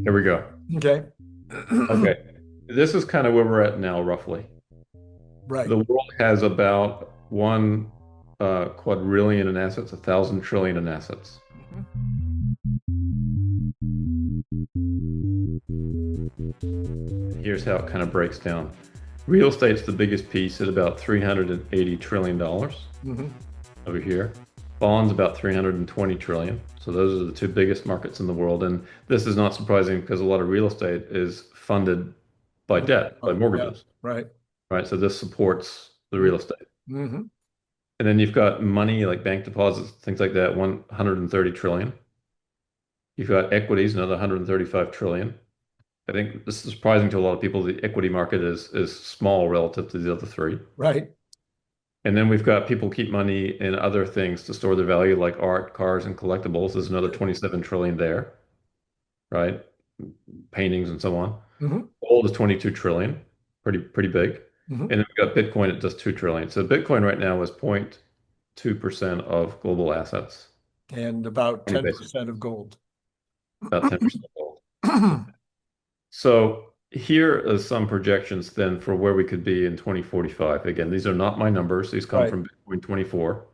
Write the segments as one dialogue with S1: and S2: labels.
S1: Here we go.
S2: Okay.
S1: Okay. This is kind of where we're at now, roughly.
S2: Right.
S1: The world has about one quadrillion in assets, 1,000 trillion in assets.
S2: Mhm.
S1: Here's how it kind of breaks down. Real estate's the biggest piece at about $380 trillion
S2: Mhm.
S1: over here. Bonds about 320 trillion. So those are the two biggest markets in the world. And this is not surprising because a lot of real estate is funded by debt, by
S2: Yeah.
S1: mortgages,
S2: Right.
S1: right? So this supports the real estate.
S2: Mm-hmm.
S1: And then you've got money like bank deposits, things like that, 130 trillion. You've got equities, another 135 trillion. I think this is surprising to a lot of people. The equity market is small relative to the other three.
S2: Right.
S1: And then we've got people keep money in other things to store their value, like art, cars, and collectibles. There's another 27 trillion there, right? Paintings and so on.
S2: Mm-hmm.
S1: Gold is 22 trillion, pretty big.
S2: Mm-hmm.
S1: And then we've got Bitcoin at just 2 trillion. So Bitcoin right now is 0.2% of global assets.
S2: And about
S1: 20 basis
S2: 10% of gold.
S1: about 10% of gold. So here are some projections then for where we could be in 2045. Again, these are not my numbers. These come
S2: Right.
S1: from Bitcoin 24.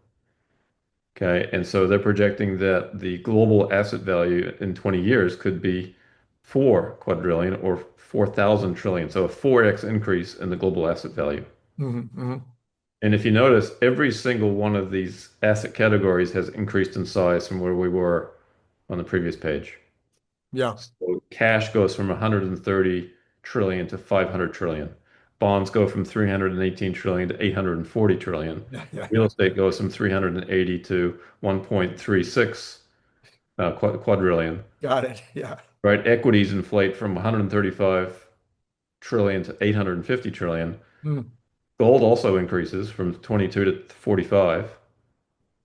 S1: Okay. And so they're projecting that the global asset value in 20 years could be 4 quadrillion or 4,000 trillion. So a 4x increase in the global asset value.
S2: Mm-hmm. Mm-hmm.
S1: And if you notice, every single one of these asset categories has increased in size from where we were on the previous page.
S2: Yeah.
S1: So cash goes from 130 trillion to 500 trillion. Bonds go from 318 trillion to 840 trillion.
S2: Yeah. Yeah.
S1: Real estate goes from 380 to 1.36 quadrillion.
S2: Got it. Yeah.
S1: Right? Equities inflate from 135 trillion to 850 trillion.
S2: Mm.
S1: Gold also increases from 22 to 45.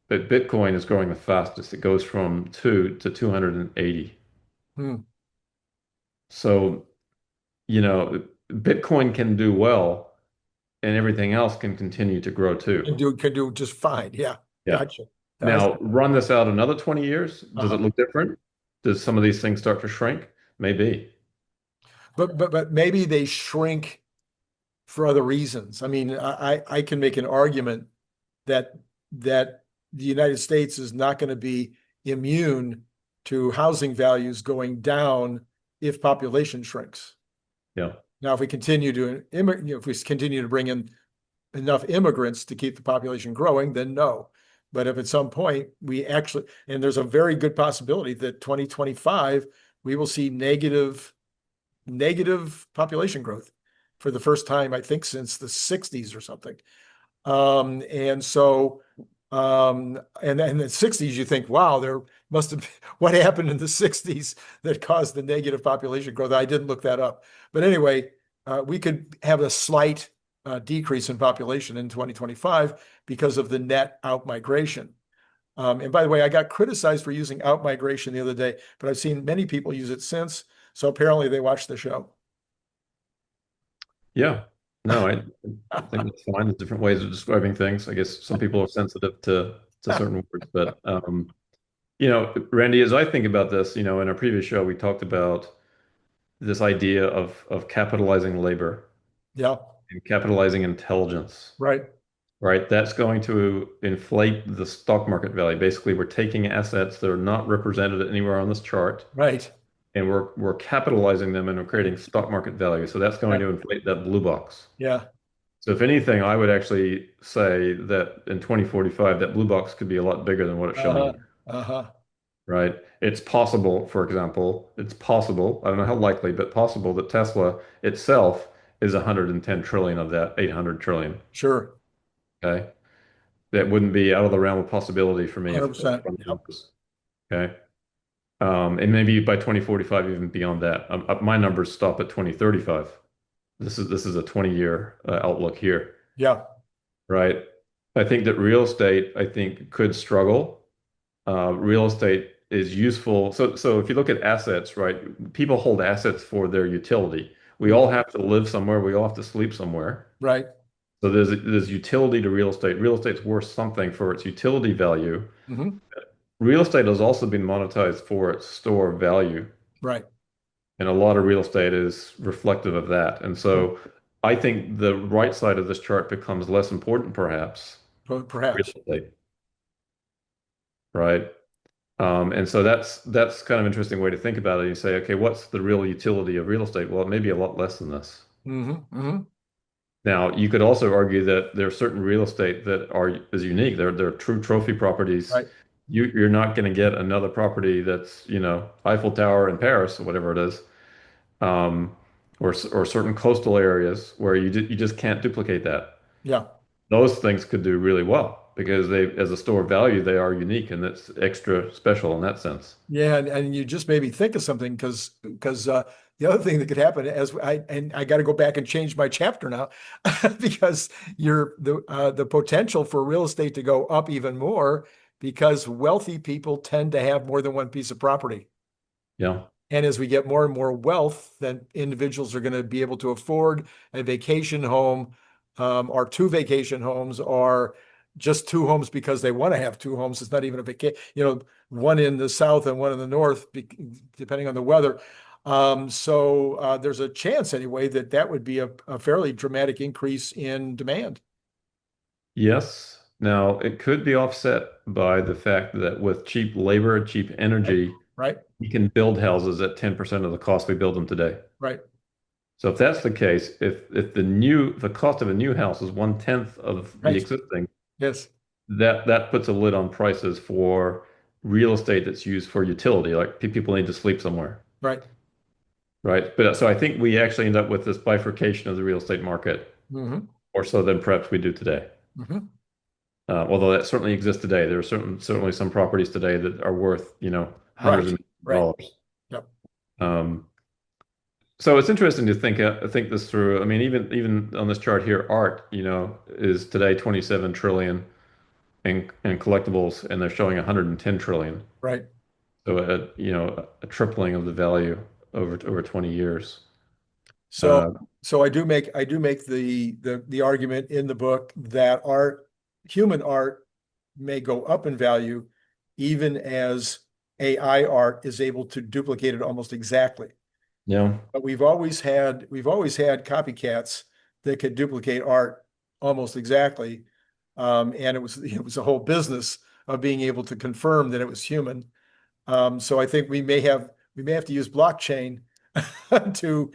S1: But Bitcoin is growing the fastest. It goes from 2 to 280.
S2: Mm.
S1: So, Bitcoin can do well and everything else can continue to grow too.
S2: Can do just fine. Yeah.
S1: Yeah.
S2: Gotcha. That's,
S1: Now, run this out another 20 years. Does it
S2: uh-huh.
S1: look different? Does some of these things start to shrink? Maybe.
S2: But maybe they shrink for other reasons. I mean, I can make an argument that that the United States is not going to be immune to housing values going down if population shrinks.
S1: Yeah.
S2: Now, if we continue to if we continue to bring in enough immigrants to keep the population growing, then no. But if at some point we actually, and there's a very good possibility that 2025 we will see negative population growth for the first time, I think, since the 60s or something. And so, and the 60s, you think, wow, there must have been, what happened in the 60s that caused the negative population growth? I didn't look that up. But anyway, we could have a slight decrease in population in 2025 because of the net out migration. And by the way, I got criticized for using out migration the other day, but I've seen many people use it since. So apparently they watched the show.
S1: Yeah. No, I think that's fine. There's different ways of describing things. I guess some people are sensitive to certain words, but Randy, as I think about this, in our previous show, we talked about this idea of capitalizing labor
S2: Yeah,
S1: and capitalizing intelligence,
S2: right,
S1: right? That's going to inflate the stock market value. Basically, we're taking assets that are not represented anywhere on this chart,
S2: right.
S1: and we're capitalizing them and we're creating stock market value. So that's going
S2: Yeah,
S1: to inflate that blue box.
S2: yeah.
S1: So if anything, I would actually say that in 2045, that blue box could be a lot bigger than what it's showing
S2: Uh-huh,
S1: here,
S2: uh-huh.
S1: right? It's possible, for example, it's possible, I don't know how likely, but possible that Tesla itself is 110 trillion of that 800 trillion.
S2: Sure.
S1: Okay. That wouldn't be out of the realm of possibility for me if
S2: 100%.
S1: from the
S2: Yep.
S1: numbers. Okay. And maybe by 2045, even beyond that. My numbers stop at 2035. This is a 20-year outlook here,
S2: Yeah.
S1: right? I think that real estate, I think, could struggle. Real estate is useful. So if you look at assets, right, people hold assets for their utility. We
S2: Mm.
S1: all have to live somewhere. We all have to sleep somewhere.
S2: Right.
S1: So there's utility to real estate. Real estate's worth something for its utility value.
S2: Hmm.
S1: real estate has also been monetized for its store value,
S2: Right.
S1: and a lot of real estate is reflective of that. And so I think the right side of this chart becomes less important, perhaps, real
S2: Perhaps.
S1: estate, right? And so that's kind of an interesting way to think about it. You say, okay, what's the real utility of real estate? Well, it may be a lot less than this.
S2: Hmm.
S1: Now, you could also argue that there are certain real estate that is unique. They're true trophy properties.
S2: Right.
S1: You're not going to get another property that's, Eiffel Tower in Paris or whatever it is, um, or certain coastal areas where you just can't duplicate that.
S2: Yeah.
S1: Those things could do really well because as a store of value, they are unique and it's extra special in that sense.
S2: Yeah, and you just made me think of something because the other thing that could happen I got to go back and change my chapter now because the potential for real estate to go up even more because wealthy people tend to have more than one piece of property.
S1: Yeah.
S2: And as we get more and more wealth, then individuals are going to be able to afford a vacation home, or two vacation homes, or just two homes because they want to have two homes. It's not even a vacation, one in the south and one in the north, depending on the weather. So there's a chance anyway that would be a fairly dramatic increase in demand.
S1: Yes. Now, it could be offset by the fact that with cheap labor, cheap
S2: Right.
S1: energy,
S2: Right.
S1: you can build houses at 10% of the cost we build them today.
S2: Right.
S1: So if that's the case, if the cost of a new house is 1/10 of the
S2: Right.
S1: existing,
S2: Yes.
S1: that puts a lid on prices for real estate that's used for utility, like people need to sleep somewhere,
S2: Right.
S1: right? But so I think we actually end up with this bifurcation of the real estate market,
S2: Hmm.
S1: more so than perhaps we do today.
S2: Hmm.
S1: Although that certainly exists today. There are certainly some properties today that are worth, hundreds
S2: Right.
S1: of millions of
S2: Right.
S1: dollars.
S2: Yep.
S1: Um, so it's interesting to think this through. I mean, even on this chart here, art, is today 27 trillion in collectibles, and they're showing 110 trillion.
S2: Right.
S1: So a tripling of the value over 20 years.
S2: So
S1: Uh,
S2: so I do make the argument in the book that human art may go up in value even as AI art is able to duplicate it almost exactly.
S1: yeah,
S2: But we've always had copycats that could duplicate art almost exactly. And it was a whole business of being able to confirm that it was human. So I think we may have to use blockchain to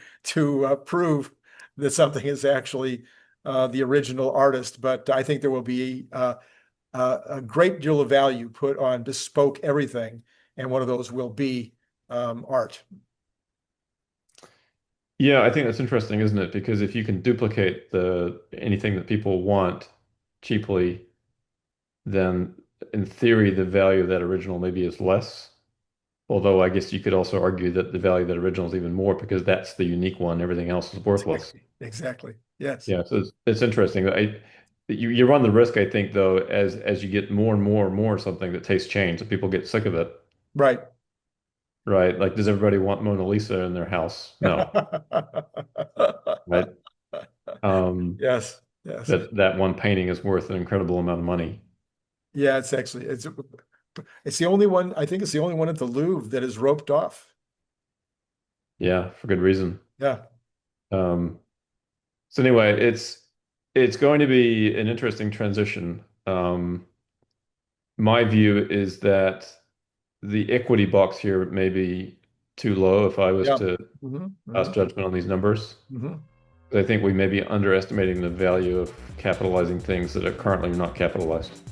S2: prove that something is actually the original artist. But I think there will be a great deal of value put on bespoke everything, and one of those will be art.
S1: yeah. I think that's interesting, isn't it? Because if you can duplicate anything that people want cheaply, then in theory, the value of that original maybe is less. Although I guess you could also argue that the value of that original is even more because that's the unique one. Everything else is worthless.
S2: Exactly. Exactly. Yes.
S1: Yeah, so it's interesting. You run the risk, I think, though, as you get more and more and more something that tastes change, that people get sick of it,
S2: Right.
S1: right? Like, does everybody want Mona Lisa in their house? No, right? Um,
S2: Yes. Yes.
S1: but that one painting is worth an incredible amount of money.
S2: Yeah, it's the only one, I think it's the only one at the Louvre that is roped off.
S1: Yeah, for good reason.
S2: Yeah.
S1: Um, so anyway, it's going to be an interesting transition. My view is that the equity box here may be too low if I was
S2: Yeah.
S1: to
S2: Hmm.
S1: pass
S2: Hmm.
S1: judgment on these numbers.
S2: Hmm.
S1: I think we may be underestimating the value of capitalizing things that are currently not capitalized.